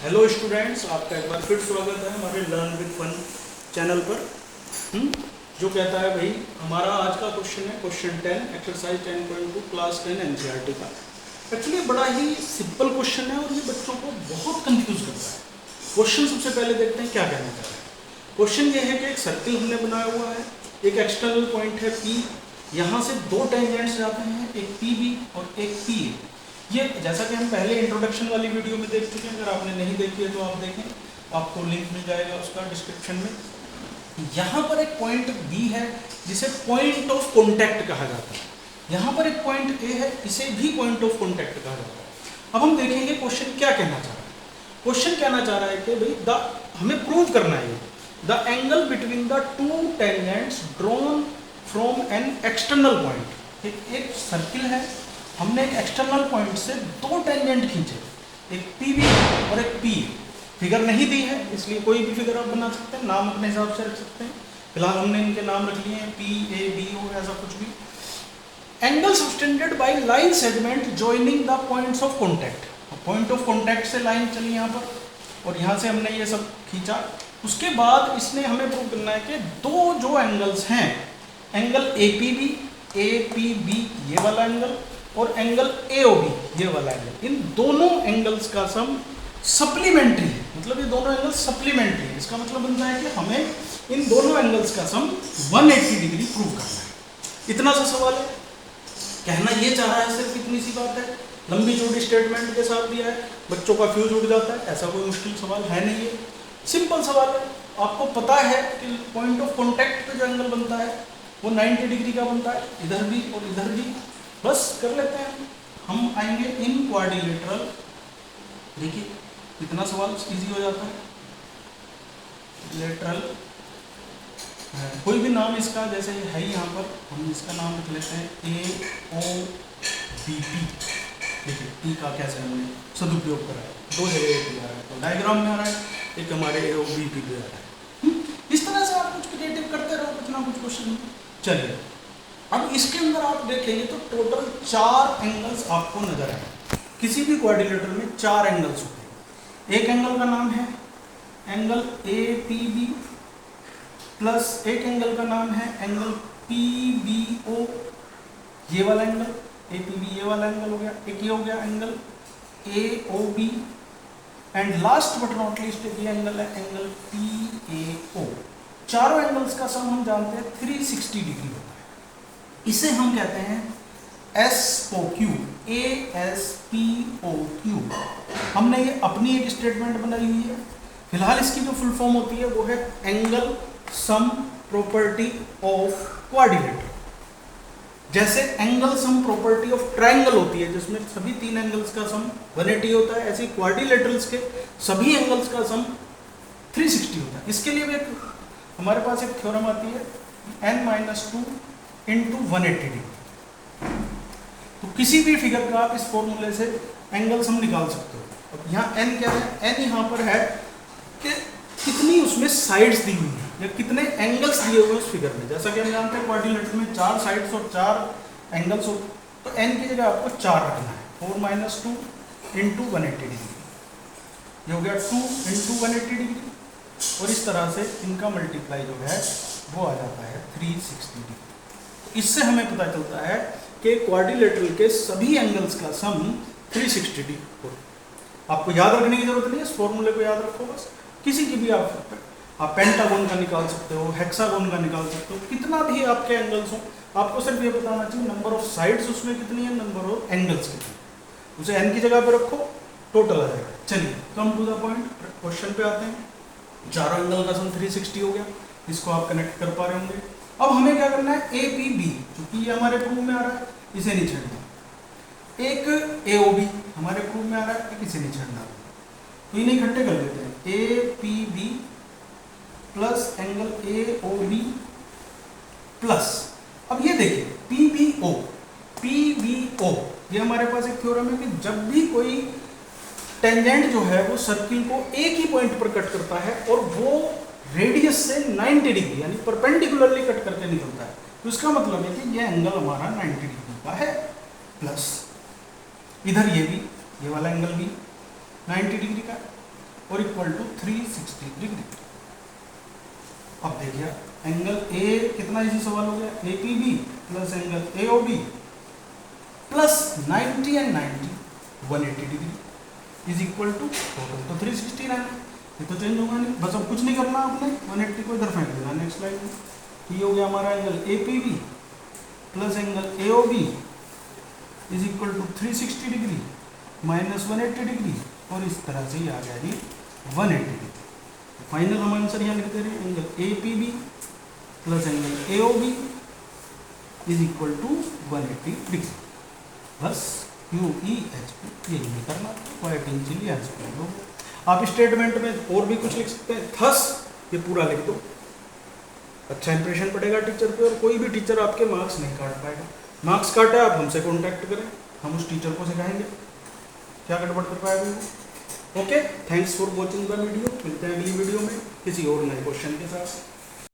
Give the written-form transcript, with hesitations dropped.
Hello students, आपका एक बार फिर स्वागत है हमारे लर्न विद फन चैनल पर। जो कहता है भाई, हमारा आज का क्वेश्चन है क्वेश्चन 10 एक्सरसाइज 10.2 क्लास 10 एनसीईआरटी का। एक्चुअली बड़ा ही सिंपल क्वेश्चन है और ये बच्चों को बहुत कंफ्यूज करता है। क्वेश्चन सबसे पहले देखते हैं क्या कहना चाह रहा है। क्वेश्चन ये है कि एक सर्किल हमने बनाया हुआ है, एक एक्सटर्नल पॉइंट है P, यहाँ से दो टेंजेंट्स जाते हैं, एक PB और एक PA। ये जैसा कि हम पहले इंट्रोडक्शन वाली वीडियो में देख चुके हैं, अगर आपने नहीं देखी है तो आप देखें, आपको लिंक मिल जाएगा उसका डिस्क्रिप्शन में। यहाँ पर एक पॉइंट B है जिसे पॉइंट ऑफ कॉन्टैक्ट कहा जाता है, यहाँ पर एक पॉइंट A है, इसे भी पॉइंट ऑफ कॉन्टैक्ट कहा जाता है। अब हम देखेंगे क्वेश्चन क्या कहना चाह रहा है। क्वेश्चन कहना चाह रहा है कि भाई हमें प्रूव करना है the angle between the two tangents drawn from an external point. एक सर्किल है, हमने एक एक्सटर्नल पॉइंट से दो टेंजेंट खींचे, एक PB और एक PA। फिगर नहीं दी है इसलिए कोई भी फिगर आप बना सकते हैं, नाम अपने हिसाब से रख सकते हैं। फिलहाल हमने इनके नाम रख लिए हैं PAB और ऐसा कुछ भी। Angle subtended by line segment joining the points of contact. Point of contact से लाइन चली यहाँ पर और यहाँ से हमने ये सब खींचा। उसके बाद इसने हमें प्रूव करना है कि दो जो एंगल्स हैं, एंगल APB ये वाला एंगल और एंगल AOB ये वाला एंगल, इन दोनों एंगल्स का सम सप्लीमेंट्री है। मतलब ये दोनों एंगल सप्लीमेंट्री है। इसका मतलब बनता है कि हमें इन दोनों एंगल्स का सम 180 डिग्री प्रूव करना है। इतना सा सवाल है, कहना ये चाह रहा है, सिर्फ इतनी सी बात है। लंबी चौड़ी स्टेटमेंट के साथ दिया है, बच्चों का फ्यूज उड़ जाता है। ऐसा कोई मुश्किल सवाल है नहीं, है सिंपल सवाल है। आपको पता है कि पॉइंट ऑफ कॉन्टैक्ट पे जो एंगल बनता है वो 90 डिग्री का बनता है, इधर भी और इधर भी। बस कर लेते हैं, हम आएंगे इन क्वाड्रिलेटरल। देखिए इतना सवाल इजी हो जाता है। लेटरल कोई भी नाम इसका जैसे है यहाँ पर, हम इसका नाम रख लेते हैं AOBP। देखिए P का कैसे हमने सदुपयोग करा है, दो जगह P आ रहा है, तो डायग्राम में आ रहा है, एक हमारे AOBP पे आ रहा है। इस तरह से आप कुछ क्रिएटिव करते रहो, कुछ ना कुछ क्वेश्चन। चलिए अब इसके अंदर आप देखेंगे तो टोटल 4 एंगल्स आपको नजर आए। किसी भी क्वाड्रिलेटरल में 4 एंगल्स होते हैं। एक एंगल का नाम है एंगल APB प्लस एक एंगल का नाम है एंगल PBO, ये वाला एंगल APB ये वाला एंगल हो गया। एक ये हो गया angle AOB and last but not least ये एंगल है एंगल PAO। चारों एंगल्स का सम हम जानते हैं 360 डिग्री होता है। इसे हम कहते हैं SOQ, ASPOQ। हमने ये अपनी एक स्टेटमेंट बनाई हुई है। फिलहाल इसकी जो फुल फॉर्म होती है वो है angle sum property of quadrilateral. जैसे angle sum property of triangle होती है जिसमें सभी 3 एंगल्स का सम 180 होता है, ऐसे क्वाड्रिलेटरल्स के सभी एंगल्स का सम 360 होता है। इसके लिए भी हमारे पास एक थ्योरम आती है n-2 इंटू 180 डिग्री। तो किसी भी फिगर का आप इस फॉर्मूले से एंगल सम निकाल सकते हो। अब यहाँ n क्या है, n यहाँ पर है कि कितनी उसमें साइड्स दी हुई है या कितने एंगल्स दिए हुए उस फिगर में। जैसा कि हम जानते हैं क्वाड्रिलेटरल में 4 साइड्स और 4 एंगल्स होते हैं, तो n की जगह आपको 4 रखना है। 4 - 2 इंटू 180 डिग्री, ये हो गया 2 इंटू 180 डिग्री, और इस तरह से इनका मल्टीप्लाई जो है वो आ जाता है 360 डिग्री। इससे हमें पता चलता है कि क्वाड्रिलेटरल के सभी एंगल्स का सम 360 डिग्री हो। आपको याद रखने की जरूरत नहीं है, इस फॉर्मूले को याद रखो बस। किसी की भी आप पेंटागोन का निकाल सकते हो, हेक्सागोन का निकाल सकते हो, कितना भी आपके एंगल्स हो, आपको सिर्फ ये बताना चाहिए नंबर ऑफ साइड्स उसमें कितनी है, नंबर ऑफ एंगल्स कितनी। उसे n की जगह पर रखो, टोटल आ जाएगा। चलिए come to the point, question पे आते हैं। चारों एंगल का सम 360 हो गया, इसको आप कनेक्ट कर पा रहे होंगे। अब हमें क्या करना है, APB क्योंकि ये हमारे प्रूफ में आ रहा है, इसे नहीं छेड़ना। एक AOB हमारे प्रूफ में आ रहा है, इसे नहीं छेड़ना। तो इन्हें इकट्ठे कर लेते हैं, APB plus angle AOB plus, अब ये देखिए PBO ये हमारे पास एक थ्योरम है कि जब भी कोई टेंजेंट जो है वो सर्किल को एक ही पॉइंट पर कट करता है और वो रेडियस से 90 डिग्री यानी परपेंडिकुलरली कट करके निकलता है, तो इसका मतलब है कि ये एंगल हमारा 90 डिग्री का है। प्लस इधर ये वाला एंगल भी 90 डिग्री का। और इक्वल टू 360 डिग्री। अब देखिए एंगल ए कितना इजी सवाल हो गया, A P B plus angle A O B plus 90 and 90 180 degree is equal to total तो 360 है, ये तो चेंज होगा नहीं, बस अब कुछ नहीं करना आपने, 180 को इधर फेंक देना नेक्स्ट स्लाइड में। तो ये हो गया हमारा angle A P B plus angle A O B is equal to 360 degree minus 180 degree, और इस तरह से ये आ गया जी 180 डिग्री। फाइनल हम आंसर यहाँ लिख दे रहे हैं, angle A P B plus angle A O B is equal to 180 degree. बस क्यू ई एच पी यही नहीं करना, क्वाइट इजीली आंसर लो। आप स्टेटमेंट में और भी कुछ लिख सकते हैं, थस ये पूरा लिख दो, अच्छा इंप्रेशन पड़ेगा टीचर पे, और कोई भी टीचर आपके मार्क्स नहीं काट पाएगा। मार्क्स काटे आप हमसे कांटेक्ट करें, हम उस टीचर को सिखाएंगे क्या गड़बड़ कर पाएगा वो। Okay, thanks for watching the video. मिलते हैं अगली वीडियो में किसी और नए क्वेश्चन के साथ।